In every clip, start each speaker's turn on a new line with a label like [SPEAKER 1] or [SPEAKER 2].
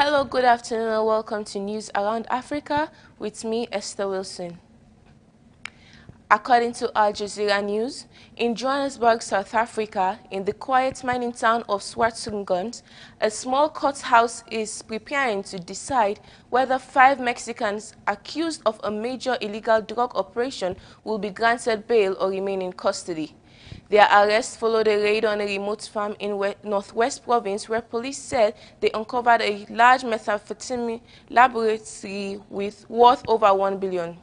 [SPEAKER 1] Hello, good afternoon and welcome to News Around Africa with me, Esther Wilson. According to Al Jazeera News, in Johannesburg, South Africa, in the quiet mining town of Swartungans, a small courthouse is preparing to decide whether 5 Mexicans accused of a major illegal drug operation will be granted bail or remain in custody. Their arrest followed a raid on a remote farm in Northwest Province where police said they uncovered a large methamphetamine laboratory worth over 1 billion.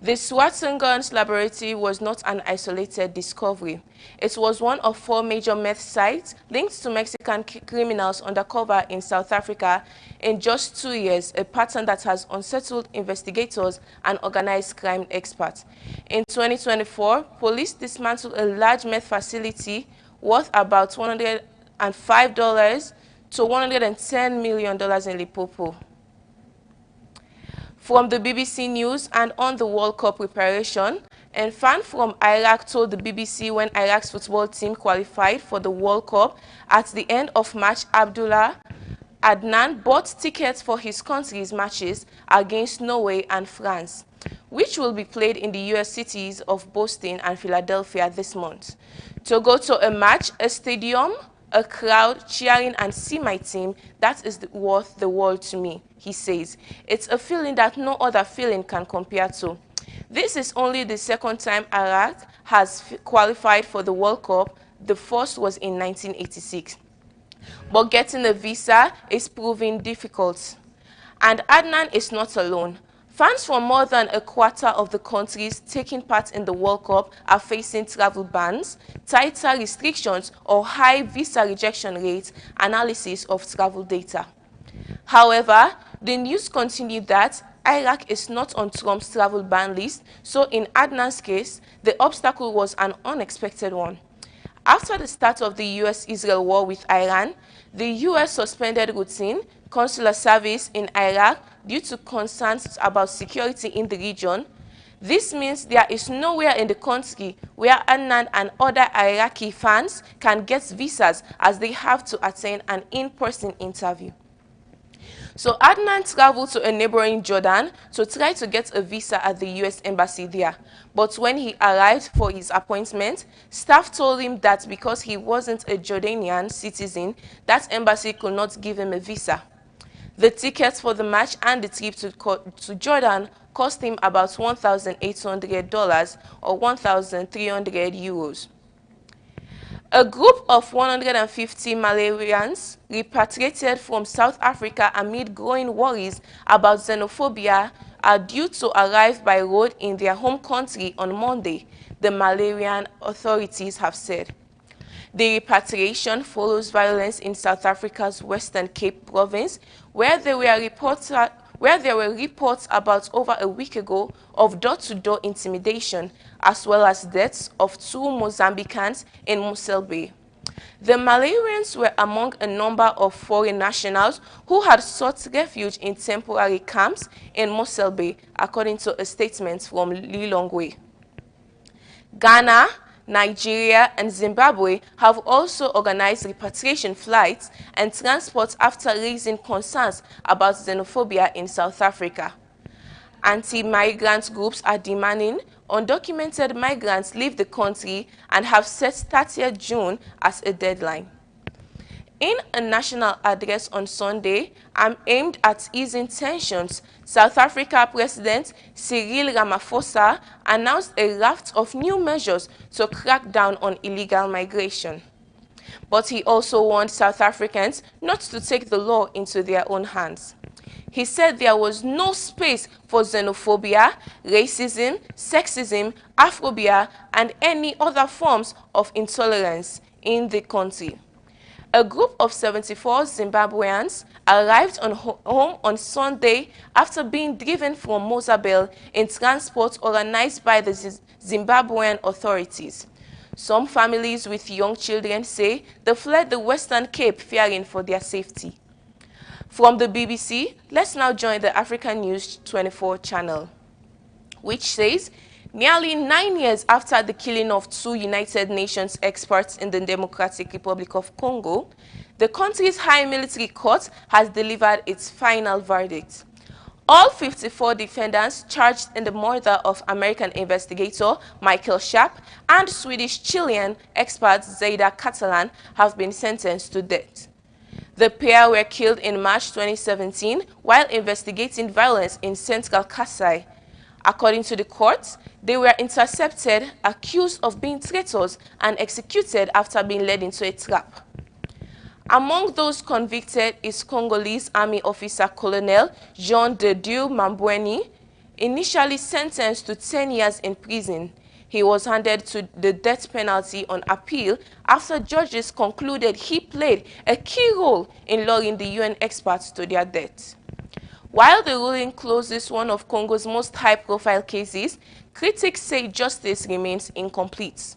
[SPEAKER 1] The Swartungans laboratory was not an isolated discovery. It was one of 4 major meth sites linked to Mexican criminals undercover in South Africa in just 2 years, a pattern that has unsettled investigators and organized crime experts. In 2024, police dismantled a large meth facility worth about $105 to $110 million in Limpopo. From the BBC News and on the World Cup preparation, a fan from Iraq told the BBC when Iraq's football team qualified for the World Cup at the end of March, Abdullah Adnan bought tickets for his country's matches against Norway and France, which will be played in the US cities of Boston and Philadelphia this month. To go to a match, a stadium, a crowd cheering and see my team, that is worth the world to me, he says. It's a feeling that no other feeling can compare to. This is only the second time Iraq has qualified for the World Cup. The first was in 1986. But getting a visa is proving difficult. And Adnan is not alone. Fans from more than a quarter of the countries taking part in the World Cup are facing travel bans, tighter restrictions, or high visa rejection rates, analysis of travel data. However, the news continued that Iraq is not on Trump's travel ban list, so in Adnan's case, the obstacle was an unexpected one. After the start of the US-Israel war with Iran, the US suspended routine consular service in Iraq due to concerns about security in the region. This means there is nowhere in the country where Adnan and other Iraqi fans can get visas as they have to attend an in-person interview. So Adnan traveled to a neighboring Jordan to try to get a visa at the US embassy there. But when he arrived for his appointment, staff told him that because he wasn't a Jordanian citizen, that embassy could not give him a visa. The tickets for the match and the trip to Jordan cost him about $1,800 or 1,300 euros. A group of 150 Malawians repatriated from South Africa amid growing worries about xenophobia are due to arrive by road in their home country on Monday, the Malawian authorities have said. The repatriation follows violence in South Africa's Western Cape province, where there were reports about over a week ago of door-to-door intimidation, as well as deaths of 2 Mozambicans in Mossel Bay. The Malawians were among a number of foreign nationals who had sought refuge in temporary camps in Mossel Bay, according to a statement from Lilongwe. Ghana, Nigeria and Zimbabwe have also organized repatriation flights and transport after raising concerns about xenophobia in South Africa. Anti-migrant groups are demanding undocumented migrants leave the country and have set 30th June as a deadline. In a national address on Sunday aimed at easing tensions, South Africa President Cyril Ramaphosa announced a raft of new measures to crack down on illegal migration. But he also warned South Africans not to take the law into their own hands. He said there was no space for xenophobia, racism, sexism, Afrophobia, and any other forms of intolerance in the country. A group of 74 Zimbabweans arrived home on Sunday after being driven from Mozambique in transport organized by the Zimbabwean authorities. Some families with young children say they fled the Western Cape fearing for their safety. From the BBC, let's now join the African News 24 channel, which says Nearly 9 years after the killing of two United Nations experts in the Democratic Republic of Congo, the country's high military court has delivered its final verdict. All 54 defendants charged in the murder of American investigator Michael Sharp and Swedish-Chilean expert Zaida Catalan have been sentenced to death. The pair were killed in March 2017 while investigating violence in central Kasai. According to the court, they were intercepted, accused of being traitors, and executed after being led into a trap. Among those convicted is Congolese Army officer Colonel Jean de Dieu Mambweni, initially sentenced to 10 years in prison. He was handed to the death penalty on appeal after judges concluded he played a key role in luring the UN experts to their death. While the ruling closes one of Congo's most high-profile cases, critics say justice remains incomplete.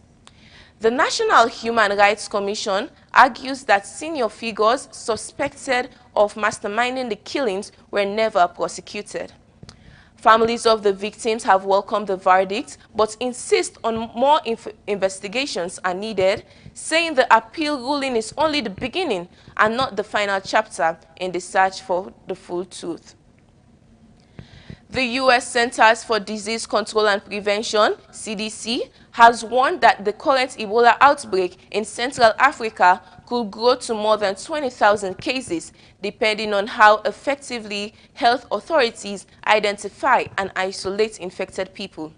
[SPEAKER 1] The National Human Rights Commission argues that senior figures suspected of masterminding the killings were never prosecuted. Families of the victims have welcomed the verdict, but insist on more investigations are needed, saying the appeal ruling is only the beginning and not the final chapter in the search for the full truth. The U.S. Centers for Disease Control and Prevention, CDC, has warned that the current Ebola outbreak in Central Africa could grow to more than 20,000 cases, depending on how effectively health authorities identify and isolate infected people.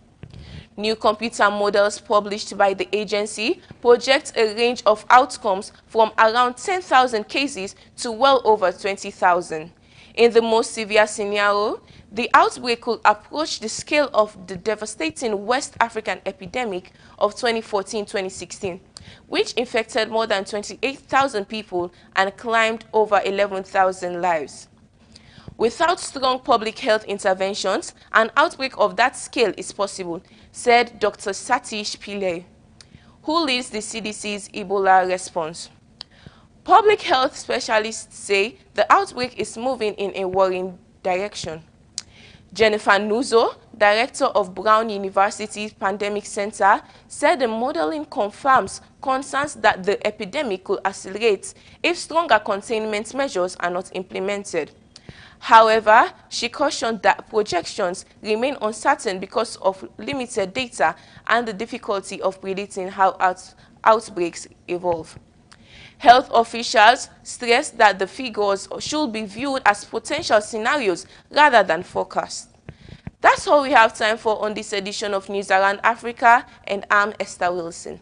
[SPEAKER 1] New computer models published by the agency project a range of outcomes from around 10,000 cases to well over 20,000. In the most severe scenario, the outbreak could approach the scale of the devastating West African epidemic of 2014-2016, which infected more than 28,000 people and claimed over 11,000 lives. Without strong public health interventions, an outbreak of that scale is possible, said Dr. Satish Pillay, who leads the CDC's Ebola response. Public health specialists say the outbreak is moving in a worrying direction. Jennifer Nuzzo, director of Brown University's Pandemic Center, said the modeling confirms concerns that the epidemic could accelerate if stronger containment measures are not implemented. However, she cautioned that projections remain uncertain because of limited data and the difficulty of predicting how outbreaks evolve. Health officials stressed that the figures should be viewed as potential scenarios rather than forecasts. That's all we have time for on this edition of News Around Africa, and I'm Esther Wilson.